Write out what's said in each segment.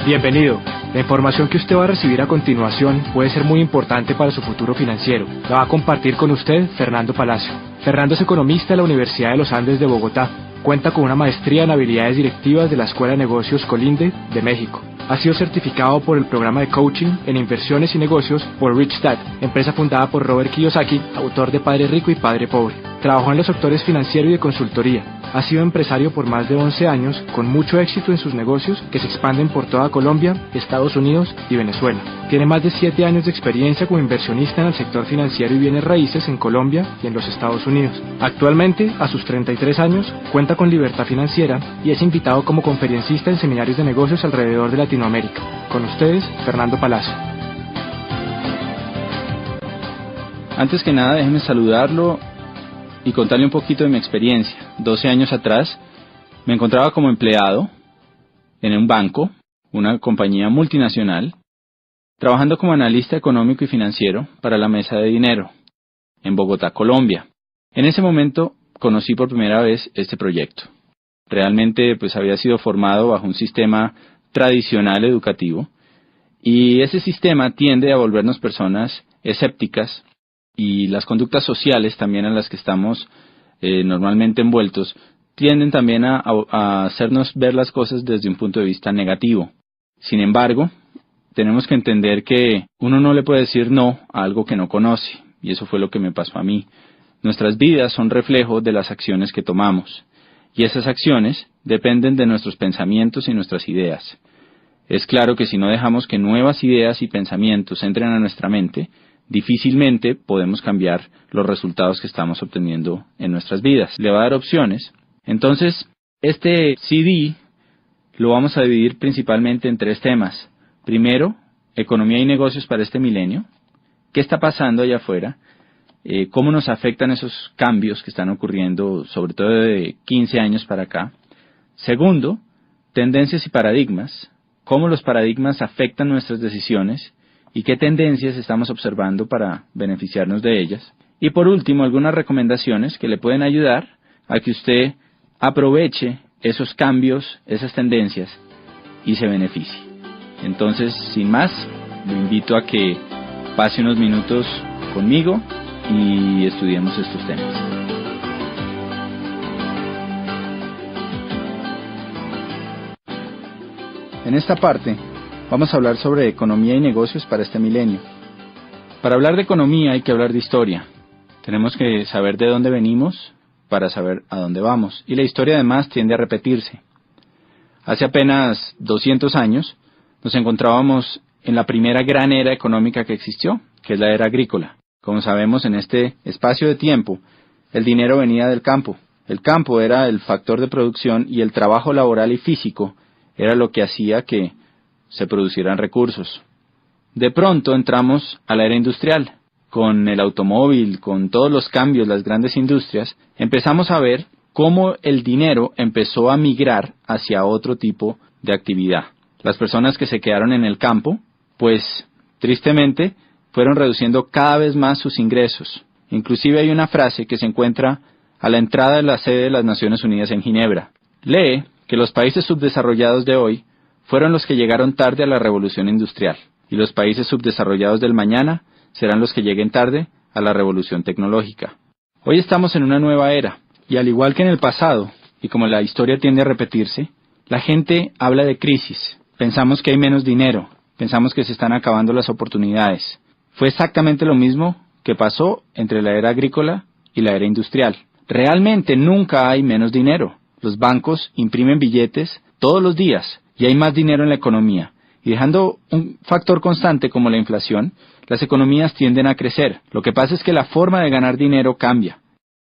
Bienvenido. La información que usted va a recibir a continuación puede ser muy importante para su futuro financiero. La va a compartir con usted Fernando Palacio. Fernando es economista de la Universidad de los Andes de Bogotá. Cuenta con una maestría en habilidades directivas de la Escuela de Negocios Colinde de México. Ha sido certificado por el programa de coaching en inversiones y negocios por Rich Dad, empresa fundada por Robert Kiyosaki, autor de Padre Rico y Padre Pobre. Trabajó en los sectores financiero y de consultoría. Ha sido empresario por más de 11 años, con mucho éxito en sus negocios que se expanden por toda Colombia, Estados Unidos y Venezuela. Tiene más de 7 años de experiencia como inversionista en el sector financiero y bienes raíces en Colombia y en los Estados Unidos. Actualmente, a sus 33 años, cuenta con libertad financiera y es invitado como conferencista en seminarios de negocios alrededor de Latinoamérica. Con ustedes, Fernando Palacio. Antes que nada, déjeme saludarlo y contarle un poquito de mi experiencia. 12 años atrás me encontraba como empleado en un banco, una compañía multinacional, trabajando como analista económico y financiero para la Mesa de Dinero, en Bogotá, Colombia. En ese momento conocí por primera vez este proyecto. Realmente había sido formado bajo un sistema tradicional educativo, y ese sistema tiende a volvernos personas escépticas, y las conductas sociales también en las que estamos normalmente envueltos tienden también a hacernos ver las cosas desde un punto de vista negativo. Sin embargo, tenemos que entender que uno no le puede decir no a algo que no conoce, y eso fue lo que me pasó a mí. Nuestras vidas son reflejo de las acciones que tomamos, y esas acciones dependen de nuestros pensamientos y nuestras ideas. Es claro que si no dejamos que nuevas ideas y pensamientos entren a nuestra mente, difícilmente podemos cambiar los resultados que estamos obteniendo en nuestras vidas. Le va a dar opciones. Entonces, este CD lo vamos a dividir principalmente en 3 temas. Primero, economía y negocios para este milenio. ¿Qué está pasando allá afuera? ¿Cómo nos afectan esos cambios que están ocurriendo, sobre todo de 15 años para acá? Segundo, tendencias y paradigmas. ¿Cómo los paradigmas afectan nuestras decisiones? ¿Y qué tendencias estamos observando para beneficiarnos de ellas? Y por último, algunas recomendaciones que le pueden ayudar a que usted aproveche esos cambios, esas tendencias, y se beneficie. Entonces, sin más, lo invito a que pase unos minutos conmigo y estudiemos estos temas. En esta parte vamos a hablar sobre economía y negocios para este milenio. Para hablar de economía hay que hablar de historia. Tenemos que saber de dónde venimos para saber a dónde vamos. Y la historia además tiende a repetirse. Hace apenas 200 años nos encontrábamos en la primera gran era económica que existió, que es la era agrícola. Como sabemos, en este espacio de tiempo, el dinero venía del campo. El campo era el factor de producción y el trabajo laboral y físico era lo que hacía que se producieran recursos. De pronto entramos a la era industrial. Con el automóvil, con todos los cambios, las grandes industrias, empezamos a ver cómo el dinero empezó a migrar hacia otro tipo de actividad. Las personas que se quedaron en el campo, tristemente, fueron reduciendo cada vez más sus ingresos. Inclusive hay una frase que se encuentra a la entrada de la sede de las Naciones Unidas en Ginebra. Lee que los países subdesarrollados de hoy fueron los que llegaron tarde a la revolución industrial, y los países subdesarrollados del mañana serán los que lleguen tarde a la revolución tecnológica. Hoy estamos en una nueva era, y al igual que en el pasado, y como la historia tiende a repetirse, la gente habla de crisis. Pensamos que hay menos dinero, pensamos que se están acabando las oportunidades. Fue exactamente lo mismo que pasó entre la era agrícola y la era industrial. Realmente nunca hay menos dinero. Los bancos imprimen billetes todos los días, y hay más dinero en la economía. Y dejando un factor constante como la inflación, las economías tienden a crecer. Lo que pasa es que la forma de ganar dinero cambia.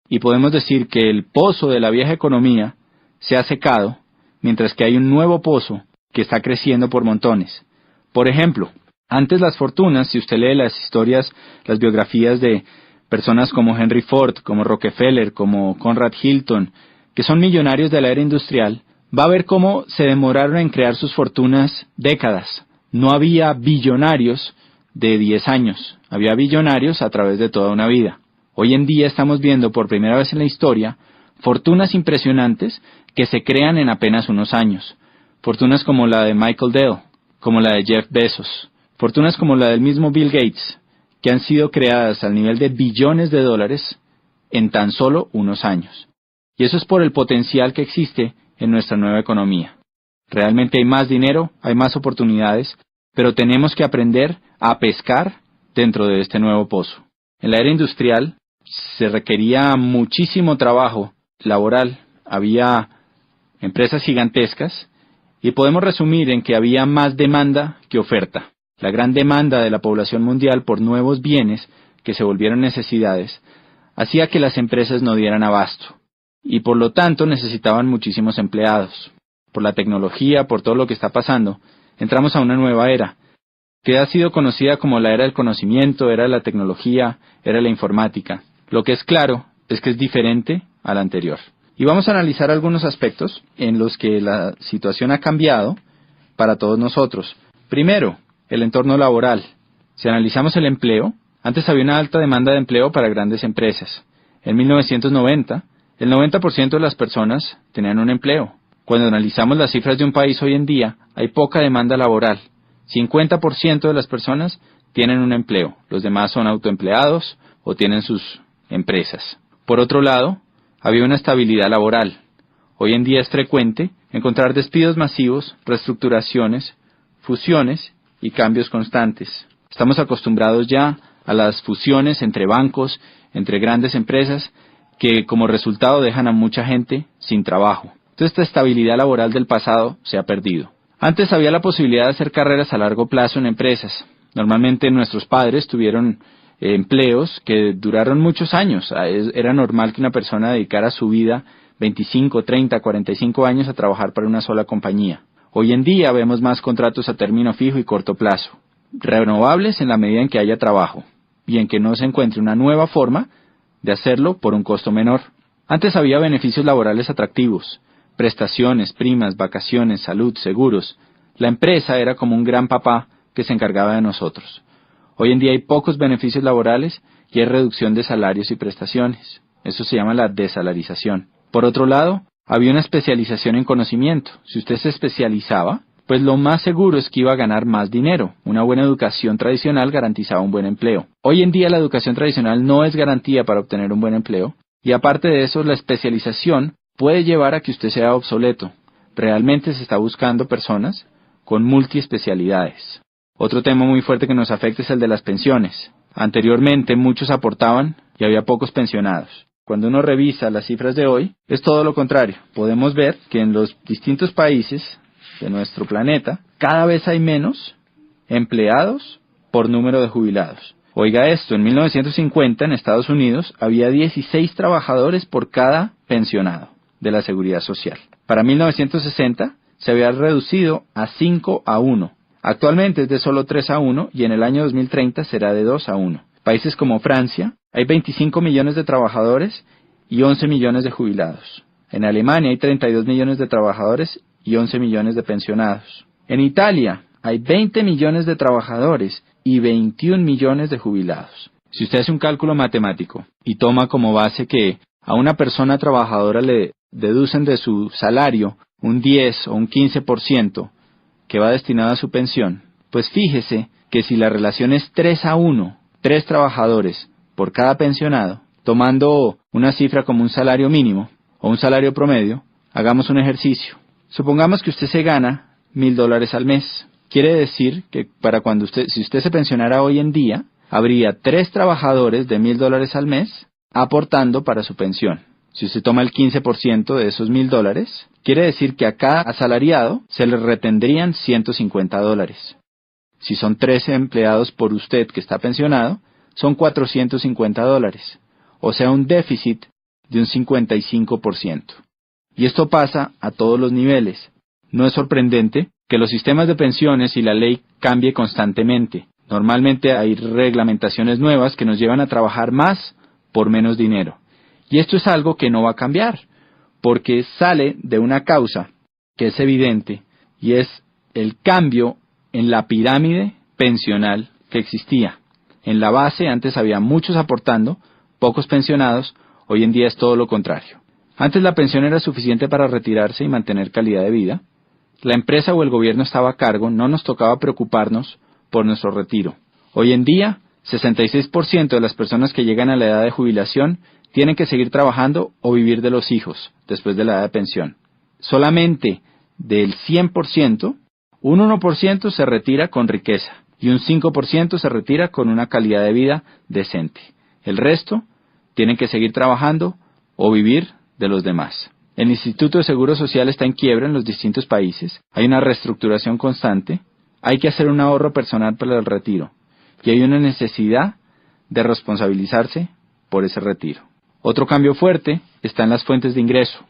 Y podemos decir que el pozo de la vieja economía se ha secado, mientras que hay un nuevo pozo que está creciendo por montones. Por ejemplo, antes las fortunas, si usted lee las historias, las biografías de personas como Henry Ford, como Rockefeller, como Conrad Hilton, que son millonarios de la era industrial, va a ver cómo se demoraron en crear sus fortunas décadas. No había billonarios de 10 años, había billonarios a través de toda una vida. Hoy en día estamos viendo por primera vez en la historia fortunas impresionantes que se crean en apenas unos años. Fortunas como la de Michael Dell, como la de Jeff Bezos, fortunas como la del mismo Bill Gates, que han sido creadas al nivel de billones de dólares en tan solo unos años. Y eso es por el potencial que existe en nuestra nueva economía. Realmente hay más dinero, hay más oportunidades, pero tenemos que aprender a pescar dentro de este nuevo pozo. En la era industrial se requería muchísimo trabajo laboral, había empresas gigantescas y podemos resumir en que había más demanda que oferta. La gran demanda de la población mundial por nuevos bienes que se volvieron necesidades hacía que las empresas no dieran abasto y por lo tanto necesitaban muchísimos empleados. Por la tecnología, por todo lo que está pasando, entramos a una nueva era, que ha sido conocida como la era del conocimiento, era de la tecnología, era de la informática. Lo que es claro es que es diferente a la anterior. Y vamos a analizar algunos aspectos en los que la situación ha cambiado para todos nosotros. Primero, el entorno laboral. Si analizamos el empleo, antes había una alta demanda de empleo para grandes empresas. En 1990, el 90% de las personas tenían un empleo. Cuando analizamos las cifras de un país hoy en día, hay poca demanda laboral. 50% de las personas tienen un empleo. Los demás son autoempleados o tienen sus empresas. Por otro lado, había una estabilidad laboral. Hoy en día es frecuente encontrar despidos masivos, reestructuraciones, fusiones y cambios constantes. Estamos acostumbrados ya a las fusiones entre bancos, entre grandes empresas, que como resultado dejan a mucha gente sin trabajo. Entonces esta estabilidad laboral del pasado se ha perdido. Antes había la posibilidad de hacer carreras a largo plazo en empresas. Normalmente nuestros padres tuvieron empleos que duraron muchos años. Era normal que una persona dedicara su vida 25, 30, 45 años a trabajar para una sola compañía. Hoy en día vemos más contratos a término fijo y corto plazo, renovables en la medida en que haya trabajo y en que no se encuentre una nueva forma de hacerlo por un costo menor. Antes había beneficios laborales atractivos, prestaciones, primas, vacaciones, salud, seguros. La empresa era como un gran papá que se encargaba de nosotros. Hoy en día hay pocos beneficios laborales y hay reducción de salarios y prestaciones. Eso se llama la desalarización. Por otro lado, había una especialización en conocimiento. Si usted se especializaba, pues lo más seguro es que iba a ganar más dinero. Una buena educación tradicional garantizaba un buen empleo. Hoy en día la educación tradicional no es garantía para obtener un buen empleo y aparte de eso la especialización puede llevar a que usted sea obsoleto. Realmente se está buscando personas con multiespecialidades. Otro tema muy fuerte que nos afecta es el de las pensiones. Anteriormente muchos aportaban y había pocos pensionados. Cuando uno revisa las cifras de hoy, es todo lo contrario. Podemos ver que en los distintos países de nuestro planeta, cada vez hay menos empleados por número de jubilados. Oiga esto, en 1950 en Estados Unidos había 16 trabajadores por cada pensionado de la Seguridad Social. Para 1960 se había reducido a 5-1. Actualmente es de solo 3-1 y en el año 2030 será de 2-1. Países como Francia, hay 25 millones de trabajadores y 11 millones de jubilados. En Alemania hay 32 millones de trabajadores y 11 millones de pensionados. En Italia hay 20 millones de trabajadores y 21 millones de jubilados. Si usted hace un cálculo matemático y toma como base que a una persona trabajadora le deducen de su salario un 10 o un 15% que va destinado a su pensión, pues fíjese que si la relación es 3-1, 3 trabajadores por cada pensionado, tomando una cifra como un salario mínimo o un salario promedio, hagamos un ejercicio. Supongamos que usted se gana $1,000 al mes. Quiere decir que si usted se pensionara hoy en día, habría 3 trabajadores de $1,000 al mes aportando para su pensión. Si usted toma el 15% de esos $1,000, quiere decir que a cada asalariado se le retendrían $150. Si son 13 empleados por usted que está pensionado, son $450. O sea, un déficit de un 55%. Y esto pasa a todos los niveles. No es sorprendente que los sistemas de pensiones y la ley cambie constantemente. Normalmente hay reglamentaciones nuevas que nos llevan a trabajar más por menos dinero. Y esto es algo que no va a cambiar, porque sale de una causa que es evidente, y es el cambio en la pirámide pensional que existía. En la base antes había muchos aportando, pocos pensionados, hoy en día es todo lo contrario. Antes la pensión era suficiente para retirarse y mantener calidad de vida, la empresa o el gobierno estaba a cargo, no nos tocaba preocuparnos por nuestro retiro. Hoy en día, 66% de las personas que llegan a la edad de jubilación tienen que seguir trabajando o vivir de los hijos después de la edad de pensión. Solamente del 100%, un 1% se retira con riqueza y un 5% se retira con una calidad de vida decente. El resto tienen que seguir trabajando o vivir de los demás. El Instituto de Seguro Social está en quiebra en los distintos países, hay una reestructuración constante, hay que hacer un ahorro personal para el retiro y hay una necesidad de responsabilizarse por ese retiro. Otro cambio fuerte está en las fuentes de ingreso.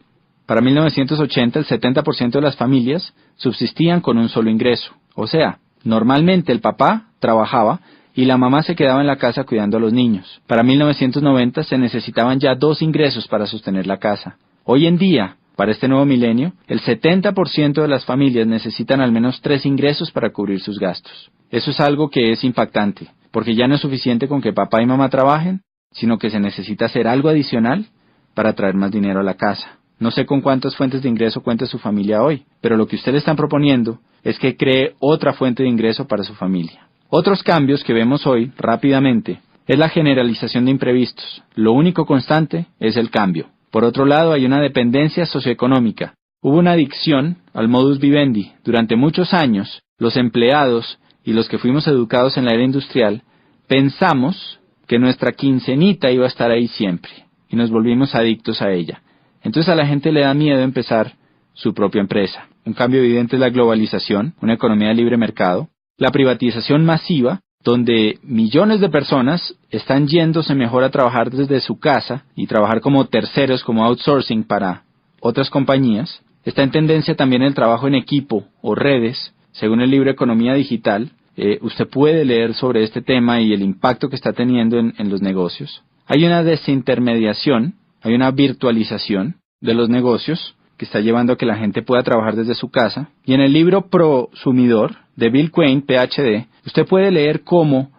Para 1980 el 70% de las familias subsistían con un solo ingreso, o sea, normalmente el papá trabajaba y la mamá se quedaba en la casa cuidando a los niños. Para 1990 se necesitaban ya 2 ingresos para sostener la casa. Hoy en día, para este nuevo milenio, el 70% de las familias necesitan al menos 3 ingresos para cubrir sus gastos. Eso es algo que es impactante, porque ya no es suficiente con que papá y mamá trabajen, sino que se necesita hacer algo adicional para traer más dinero a la casa. No sé con cuántas fuentes de ingreso cuenta su familia hoy, pero lo que ustedes están proponiendo es que cree otra fuente de ingreso para su familia. Otros cambios que vemos hoy, rápidamente, es la generalización de imprevistos. Lo único constante es el cambio. Por otro lado, hay una dependencia socioeconómica. Hubo una adicción al modus vivendi. Durante muchos años, los empleados y los que fuimos educados en la era industrial, pensamos que nuestra quincenita iba a estar ahí siempre, y nos volvimos adictos a ella. Entonces a la gente le da miedo empezar su propia empresa. Un cambio evidente es la globalización, una economía de libre mercado, la privatización masiva, donde millones de personas están yéndose mejor a trabajar desde su casa y trabajar como terceros, como outsourcing para otras compañías. Está en tendencia también el trabajo en equipo o redes, según el libro Economía Digital. Usted puede leer sobre este tema y el impacto que está teniendo en los negocios. Hay una desintermediación, hay una virtualización de los negocios que está llevando a que la gente pueda trabajar desde su casa. Y en el libro Prosumidor de Bill Quain, PhD, usted puede leer cómo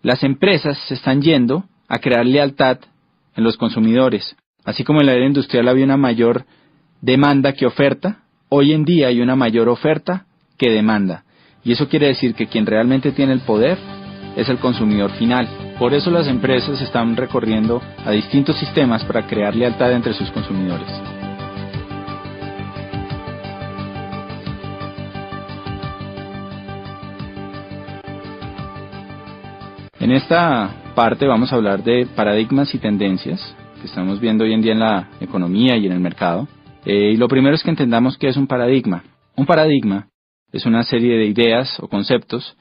las empresas se están yendo a crear lealtad en los consumidores. Así como en la era industrial había una mayor demanda que oferta, hoy en día hay una mayor oferta que demanda. Y eso quiere decir que quien realmente tiene el poder es el consumidor final. Por eso las empresas están recorriendo a distintos sistemas para crear lealtad entre sus consumidores. En esta parte vamos a hablar de paradigmas y tendencias que estamos viendo hoy en día en la economía y en el mercado. Y lo primero es que entendamos qué es un paradigma. Un paradigma es una serie de ideas o conceptos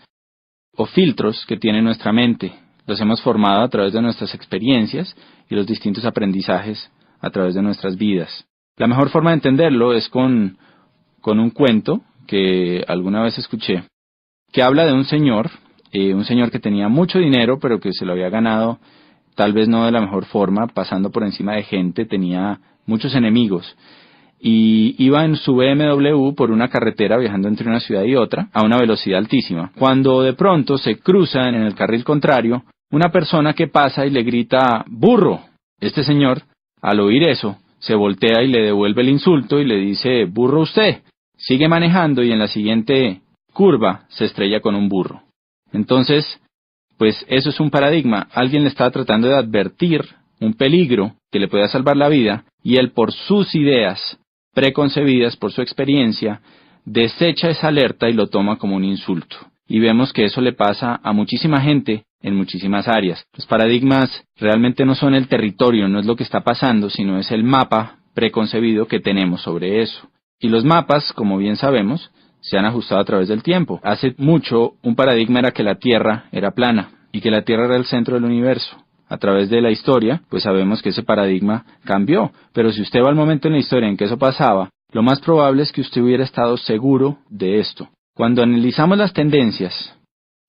o filtros que tiene nuestra mente. Los hemos formado a través de nuestras experiencias y los distintos aprendizajes a través de nuestras vidas. La mejor forma de entenderlo es con un cuento que alguna vez escuché, que habla de un señor que tenía mucho dinero, pero que se lo había ganado tal vez no de la mejor forma, pasando por encima de gente, tenía muchos enemigos. Y iba en su BMW por una carretera viajando entre una ciudad y otra a una velocidad altísima, cuando de pronto se cruza en el carril contrario una persona que pasa y le grita ¡burro! Este señor, al oír eso, se voltea y le devuelve el insulto y le dice ¡burro usted! Sigue manejando y en la siguiente curva se estrella con un burro. Entonces, pues eso es un paradigma. Alguien le está tratando de advertir un peligro que le pueda salvar la vida y él por sus ideas preconcebidas, por su experiencia, desecha esa alerta y lo toma como un insulto. Y vemos que eso le pasa a muchísima gente en muchísimas áreas. Los paradigmas realmente no son el territorio, no es lo que está pasando, sino es el mapa preconcebido que tenemos sobre eso. Y los mapas, como bien sabemos, se han ajustado a través del tiempo. Hace mucho un paradigma era que la Tierra era plana y que la Tierra era el centro del universo. A través de la historia, pues sabemos que ese paradigma cambió. Pero si usted va al momento en la historia en que eso pasaba, lo más probable es que usted hubiera estado seguro de esto. Cuando analizamos las tendencias,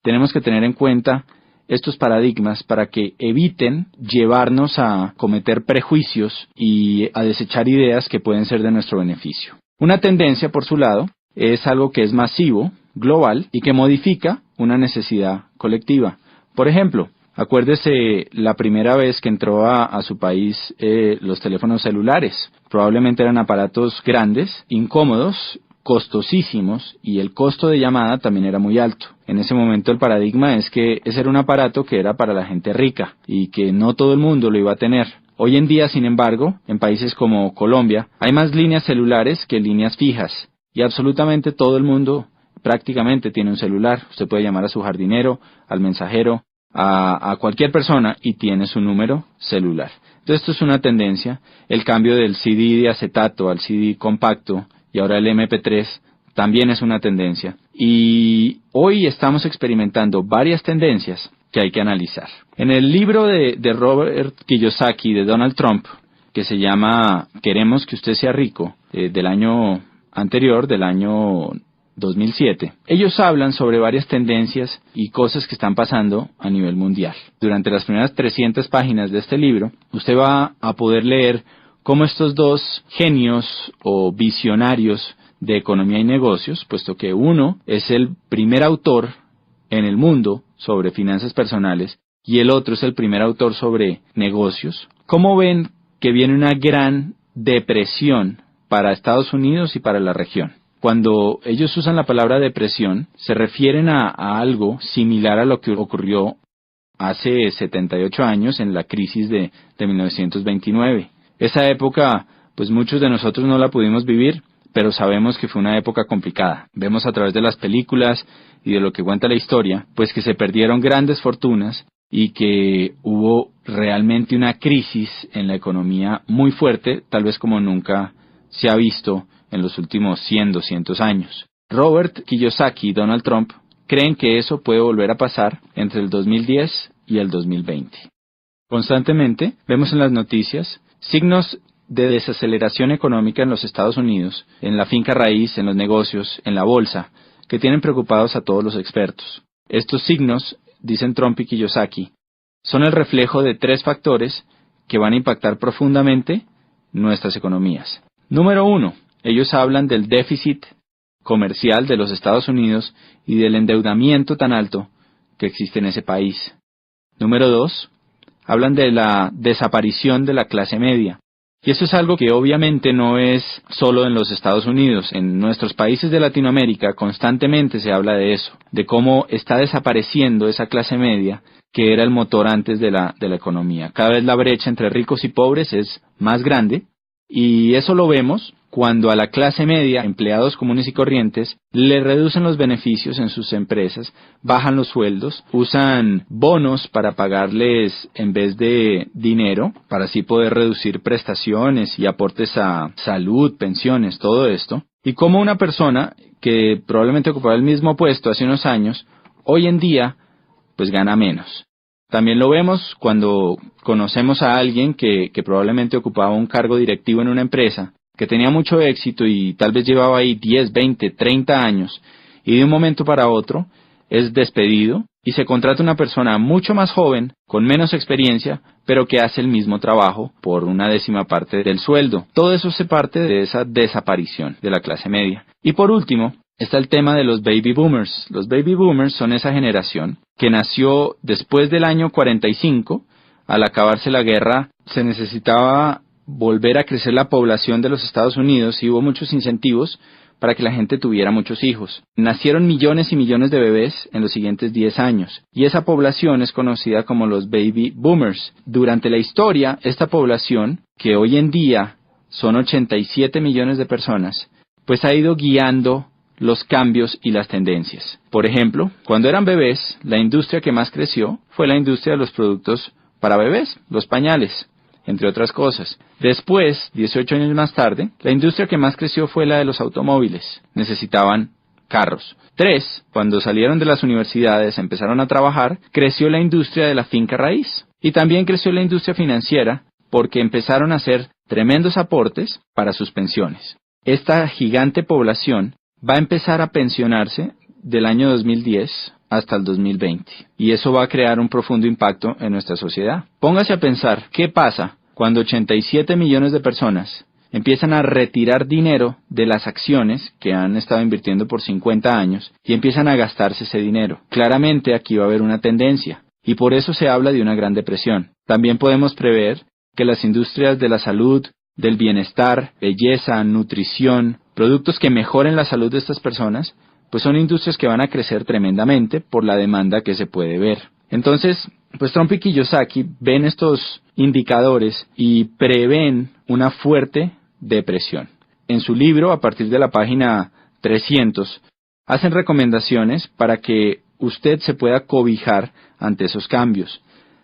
tenemos que tener en cuenta estos paradigmas para que eviten llevarnos a cometer prejuicios y a desechar ideas que pueden ser de nuestro beneficio. Una tendencia, por su lado, es algo que es masivo, global, y que modifica una necesidad colectiva. Por ejemplo, acuérdese la primera vez que entró a su país los teléfonos celulares. Probablemente eran aparatos grandes, incómodos, costosísimos y el costo de llamada también era muy alto. En ese momento el paradigma es que ese era un aparato que era para la gente rica y que no todo el mundo lo iba a tener. Hoy en día, sin embargo, en países como Colombia, hay más líneas celulares que líneas fijas y absolutamente todo el mundo prácticamente tiene un celular. Usted puede llamar a su jardinero, al mensajero, a cualquier persona y tiene su número celular. Entonces esto es una tendencia. El cambio del CD de acetato al CD compacto y ahora el MP3 también es una tendencia. Y hoy estamos experimentando varias tendencias que hay que analizar. En el libro de Robert Kiyosaki, de Donald Trump, que se llama Queremos que usted sea rico, del año anterior, del año 2007, ellos hablan sobre varias tendencias y cosas que están pasando a nivel mundial. Durante las primeras 300 páginas de este libro, usted va a poder leer cómo estos dos genios o visionarios de economía y negocios, puesto que uno es el primer autor en el mundo sobre finanzas personales y el otro es el primer autor sobre negocios, cómo ven que viene una gran depresión para Estados Unidos y para la región. Cuando ellos usan la palabra depresión, se refieren a algo similar a lo que ocurrió hace 78 años en la crisis de 1929. Esa época, pues muchos de nosotros no la pudimos vivir, pero sabemos que fue una época complicada. Vemos a través de las películas y de lo que cuenta la historia, pues que se perdieron grandes fortunas y que hubo realmente una crisis en la economía muy fuerte, tal vez como nunca se ha visto en los últimos 100, 200 años. Robert Kiyosaki y Donald Trump creen que eso puede volver a pasar entre el 2010 y el 2020. Constantemente vemos en las noticias signos de desaceleración económica en los Estados Unidos, en la finca raíz, en los negocios, en la bolsa, que tienen preocupados a todos los expertos. Estos signos, dicen Trump y Kiyosaki, son el reflejo de 3 factores que van a impactar profundamente nuestras economías. Número 1, ellos hablan del déficit comercial de los Estados Unidos y del endeudamiento tan alto que existe en ese país. Número 2, hablan de la desaparición de la clase media. Y eso es algo que obviamente no es solo en los Estados Unidos. En nuestros países de Latinoamérica constantemente se habla de eso, de cómo está desapareciendo esa clase media que era el motor antes de la economía. Cada vez la brecha entre ricos y pobres es más grande y eso lo vemos cuando a la clase media, empleados comunes y corrientes, le reducen los beneficios en sus empresas, bajan los sueldos, usan bonos para pagarles en vez de dinero, para así poder reducir prestaciones y aportes a salud, pensiones, todo esto. Y como una persona que probablemente ocupaba el mismo puesto hace unos años, hoy en día, pues gana menos. También lo vemos cuando conocemos a alguien que probablemente ocupaba un cargo directivo en una empresa, que tenía mucho éxito y tal vez llevaba ahí 10, 20, 30 años, y de un momento para otro es despedido y se contrata una persona mucho más joven, con menos experiencia, pero que hace el mismo trabajo por una 10ª parte del sueldo. Todo eso se parte de esa desaparición de la clase media. Y por último, está el tema de los baby boomers. Los baby boomers son esa generación que nació después del año 45, al acabarse la guerra, se necesitaba volver a crecer la población de los Estados Unidos y hubo muchos incentivos para que la gente tuviera muchos hijos. Nacieron millones y millones de bebés en los siguientes 10 años y esa población es conocida como los baby boomers. Durante la historia, esta población, que hoy en día son 87 millones de personas, pues ha ido guiando los cambios y las tendencias. Por ejemplo, cuando eran bebés, la industria que más creció fue la industria de los productos para bebés, los pañales, entre otras cosas. Después, 18 años más tarde, la industria que más creció fue la de los automóviles. Necesitaban carros. 3, cuando salieron de las universidades, empezaron a trabajar, creció la industria de la finca raíz. Y también creció la industria financiera porque empezaron a hacer tremendos aportes para sus pensiones. Esta gigante población va a empezar a pensionarse del año 2010 hasta el 2020. Y eso va a crear un profundo impacto en nuestra sociedad. Póngase a pensar, ¿qué pasa cuando 87 millones de personas empiezan a retirar dinero de las acciones que han estado invirtiendo por 50 años y empiezan a gastarse ese dinero? Claramente aquí va a haber una tendencia y por eso se habla de una gran depresión. También podemos prever que las industrias de la salud, del bienestar, belleza, nutrición, productos que mejoren la salud de estas personas, pues son industrias que van a crecer tremendamente por la demanda que se puede ver. Entonces, pues Trump y Kiyosaki ven estos indicadores y prevén una fuerte depresión. En su libro, a partir de la página 300, hacen recomendaciones para que usted se pueda cobijar ante esos cambios.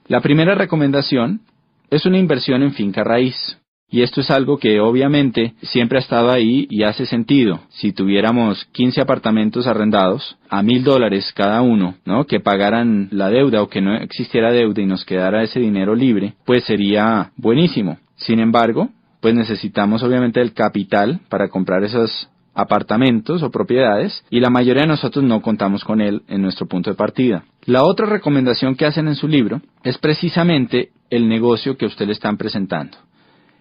La primera recomendación es una inversión en finca raíz. Y esto es algo que obviamente siempre ha estado ahí y hace sentido. Si tuviéramos 15 apartamentos arrendados a $1,000 cada uno, ¿no?, que pagaran la deuda o que no existiera deuda y nos quedara ese dinero libre, pues sería buenísimo. Sin embargo, pues necesitamos obviamente el capital para comprar esos apartamentos o propiedades y la mayoría de nosotros no contamos con él en nuestro punto de partida. La otra recomendación que hacen en su libro es precisamente el negocio que a usted le están presentando.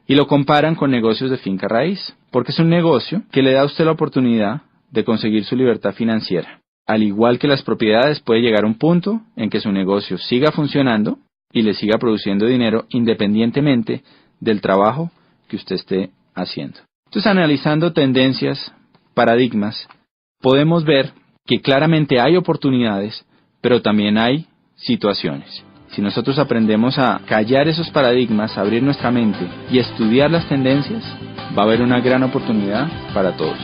Y lo comparan con negocios de finca raíz, porque es un negocio que le da a usted la oportunidad de conseguir su libertad financiera. Al igual que las propiedades, puede llegar a un punto en que su negocio siga funcionando y le siga produciendo dinero independientemente del trabajo que usted esté haciendo. Entonces, analizando tendencias, paradigmas, podemos ver que claramente hay oportunidades, pero también hay situaciones. Si nosotros aprendemos a callar esos paradigmas, a abrir nuestra mente y estudiar las tendencias, va a haber una gran oportunidad para todos.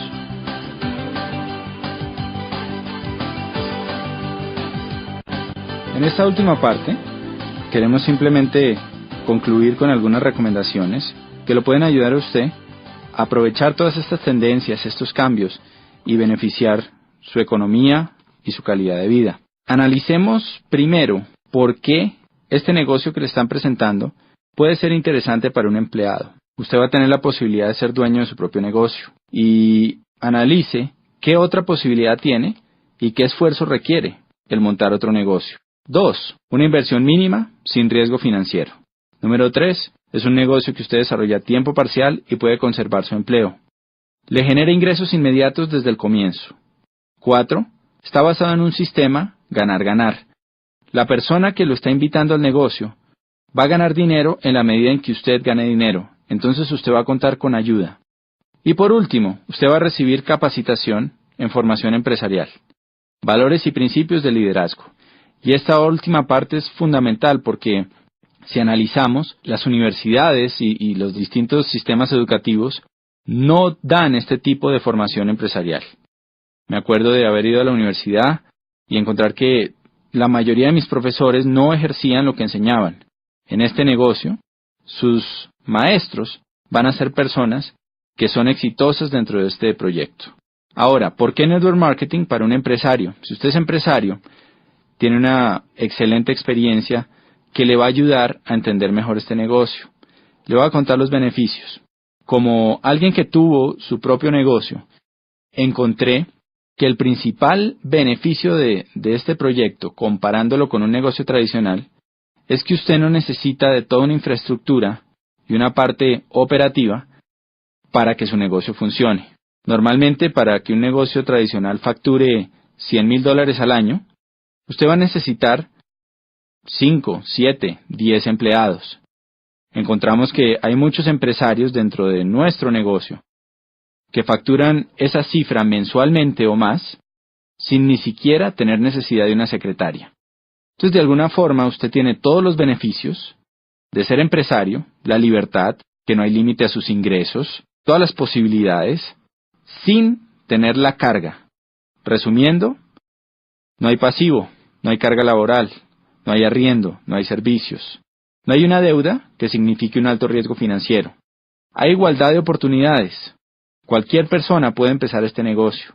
En esta última parte, queremos simplemente concluir con algunas recomendaciones que lo pueden ayudar a usted a aprovechar todas estas tendencias, estos cambios y beneficiar su economía y su calidad de vida. Analicemos primero por qué este negocio que le están presentando puede ser interesante para un empleado. Usted va a tener la posibilidad de ser dueño de su propio negocio y analice qué otra posibilidad tiene y qué esfuerzo requiere el montar otro negocio. 2. Una inversión mínima sin riesgo financiero. Número 3. Es un negocio que usted desarrolla a tiempo parcial y puede conservar su empleo. Le genera ingresos inmediatos desde el comienzo. 4. Está basado en un sistema ganar-ganar. La persona que lo está invitando al negocio va a ganar dinero en la medida en que usted gane dinero. Entonces usted va a contar con ayuda. Y por último, usted va a recibir capacitación en formación empresarial, valores y principios de liderazgo. Y esta última parte es fundamental porque si analizamos, las universidades y los distintos sistemas educativos no dan este tipo de formación empresarial. Me acuerdo de haber ido a la universidad y encontrar que la mayoría de mis profesores no ejercían lo que enseñaban. En este negocio, sus maestros van a ser personas que son exitosas dentro de este proyecto. Ahora, ¿por qué network marketing para un empresario? Si usted es empresario, tiene una excelente experiencia que le va a ayudar a entender mejor este negocio. Le voy a contar los beneficios. Como alguien que tuvo su propio negocio, encontré que el principal beneficio de este proyecto, comparándolo con un negocio tradicional, es que usted no necesita de toda una infraestructura y una parte operativa para que su negocio funcione. Normalmente, para que un negocio tradicional facture $100,000 al año, usted va a necesitar 5, 7, 10 empleados. Encontramos que hay muchos empresarios dentro de nuestro negocio que facturan esa cifra mensualmente o más sin ni siquiera tener necesidad de una secretaria. Entonces, de alguna forma, usted tiene todos los beneficios de ser empresario, la libertad, que no hay límite a sus ingresos, todas las posibilidades, sin tener la carga. Resumiendo, no hay pasivo, no hay carga laboral, no hay arriendo, no hay servicios. No hay una deuda que signifique un alto riesgo financiero. Hay igualdad de oportunidades. Cualquier persona puede empezar este negocio.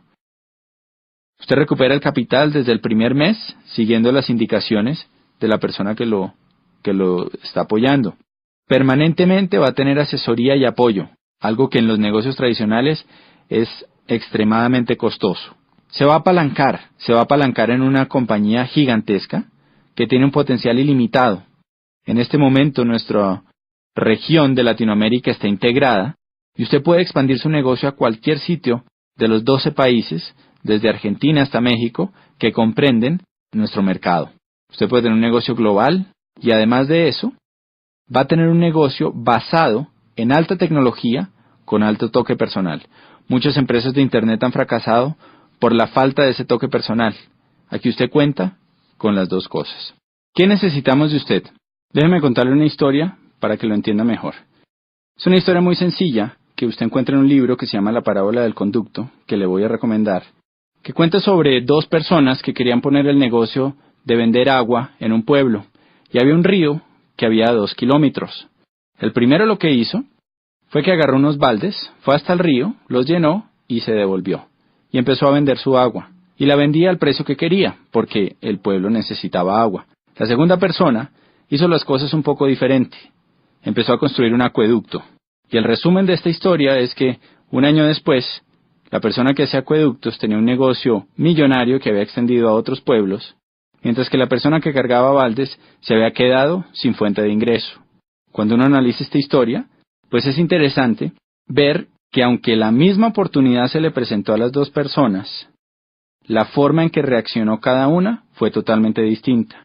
Usted recupera el capital desde el primer mes, siguiendo las indicaciones de la persona que lo está apoyando. Permanentemente va a tener asesoría y apoyo, algo que en los negocios tradicionales es extremadamente costoso. Se va a apalancar en una compañía gigantesca que tiene un potencial ilimitado. En este momento nuestra región de Latinoamérica está integrada y usted puede expandir su negocio a cualquier sitio de los 12 países, desde Argentina hasta México, que comprenden nuestro mercado. Usted puede tener un negocio global y además de eso, va a tener un negocio basado en alta tecnología con alto toque personal. Muchas empresas de Internet han fracasado por la falta de ese toque personal. Aquí usted cuenta con las dos cosas. ¿Qué necesitamos de usted? Déjeme contarle una historia para que lo entienda mejor. Es una historia muy sencilla que usted encuentra en un libro que se llama La parábola del conducto, que le voy a recomendar, que cuenta sobre dos personas que querían poner el negocio de vender agua en un pueblo, y había un río que había 2 kilómetros. El primero lo que hizo fue que agarró unos baldes, fue hasta el río, los llenó y se devolvió, y empezó a vender su agua, y la vendía al precio que quería, porque el pueblo necesitaba agua. La segunda persona hizo las cosas un poco diferente, empezó a construir un acueducto, y el resumen de esta historia es que un año después, la persona que hacía acueductos tenía un negocio millonario que había extendido a otros pueblos, mientras que la persona que cargaba baldes se había quedado sin fuente de ingreso. Cuando uno analiza esta historia, pues es interesante ver que aunque la misma oportunidad se le presentó a las dos personas, la forma en que reaccionó cada una fue totalmente distinta.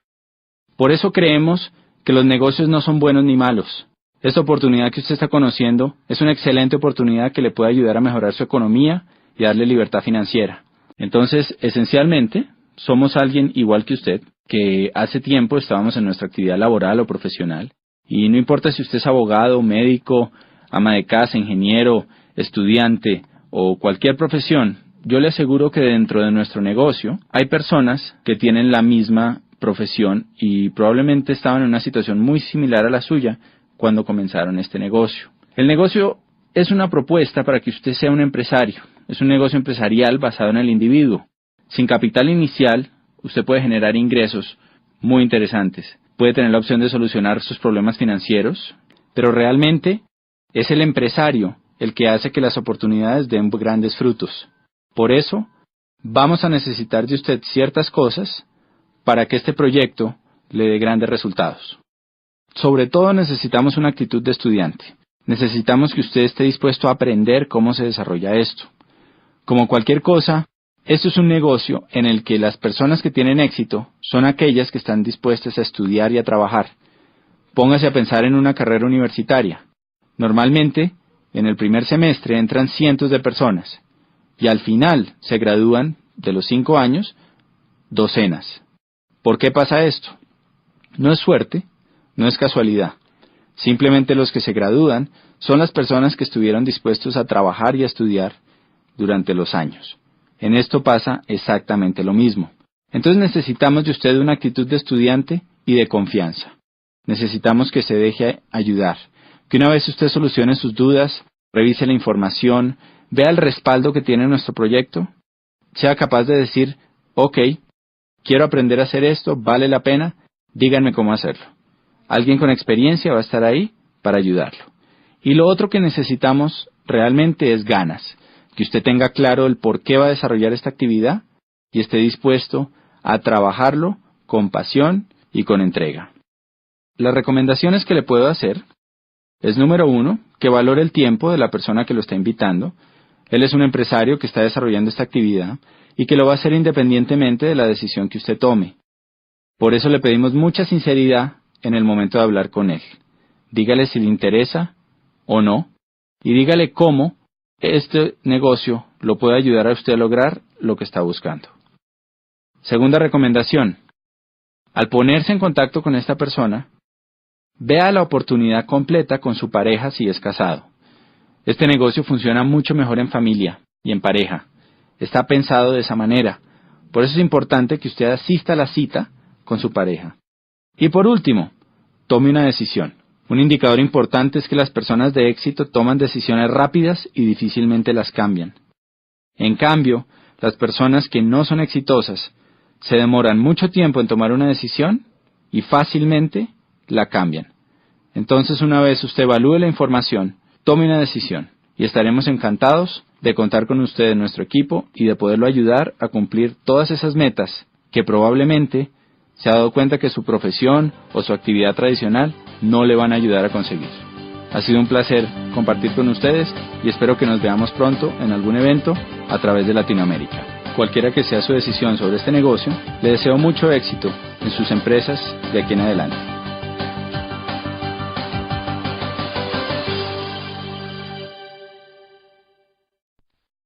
Por eso creemos que los negocios no son buenos ni malos. Esta oportunidad que usted está conociendo es una excelente oportunidad que le puede ayudar a mejorar su economía y darle libertad financiera. Entonces, esencialmente, somos alguien igual que usted, que hace tiempo estábamos en nuestra actividad laboral o profesional, y no importa si usted es abogado, médico, ama de casa, ingeniero, estudiante o cualquier profesión, yo le aseguro que dentro de nuestro negocio hay personas que tienen la misma profesión y probablemente estaban en una situación muy similar a la suya cuando comenzaron este negocio. El negocio es una propuesta para que usted sea un empresario. Es un negocio empresarial basado en el individuo. Sin capital inicial, usted puede generar ingresos muy interesantes. Puede tener la opción de solucionar sus problemas financieros, pero realmente es el empresario el que hace que las oportunidades den grandes frutos. Por eso, vamos a necesitar de usted ciertas cosas para que este proyecto le dé grandes resultados. Sobre todo necesitamos una actitud de estudiante. Necesitamos que usted esté dispuesto a aprender cómo se desarrolla esto. Como cualquier cosa, esto es un negocio en el que las personas que tienen éxito son aquellas que están dispuestas a estudiar y a trabajar. Póngase a pensar en una carrera universitaria. Normalmente, en el primer semestre entran cientos de personas y al final se gradúan de los 5 años docenas. ¿Por qué pasa esto? No es suerte, no es casualidad. Simplemente los que se gradúan son las personas que estuvieron dispuestos a trabajar y a estudiar durante los años. En esto pasa exactamente lo mismo. Entonces necesitamos de usted una actitud de estudiante y de confianza. Necesitamos que se deje ayudar. Que una vez usted solucione sus dudas, revise la información, vea el respaldo que tiene nuestro proyecto, sea capaz de decir, ok, quiero aprender a hacer esto, vale la pena, díganme cómo hacerlo. Alguien con experiencia va a estar ahí para ayudarlo. Y lo otro que necesitamos realmente es ganas. Que usted tenga claro el por qué va a desarrollar esta actividad y esté dispuesto a trabajarlo con pasión y con entrega. Las recomendaciones que le puedo hacer es, número 1, que valore el tiempo de la persona que lo está invitando. Él es un empresario que está desarrollando esta actividad y que lo va a hacer independientemente de la decisión que usted tome. Por eso le pedimos mucha sinceridad en el momento de hablar con él. Dígale si le interesa o no y dígale cómo este negocio lo puede ayudar a usted a lograr lo que está buscando. Segunda recomendación. Al ponerse en contacto con esta persona, vea la oportunidad completa con su pareja si es casado. Este negocio funciona mucho mejor en familia y en pareja. Está pensado de esa manera. Por eso es importante que usted asista a la cita con su pareja. Y por último, tome una decisión. Un indicador importante es que las personas de éxito toman decisiones rápidas y difícilmente las cambian. En cambio, las personas que no son exitosas se demoran mucho tiempo en tomar una decisión y fácilmente la cambian. Entonces, una vez usted evalúe la información, tome una decisión y estaremos encantados de contar con usted en nuestro equipo y de poderlo ayudar a cumplir todas esas metas que probablemente se ha dado cuenta que su profesión o su actividad tradicional no le van a ayudar a conseguir. Ha sido un placer compartir con ustedes y espero que nos veamos pronto en algún evento a través de Latinoamérica. Cualquiera que sea su decisión sobre este negocio, le deseo mucho éxito en sus empresas de aquí en adelante.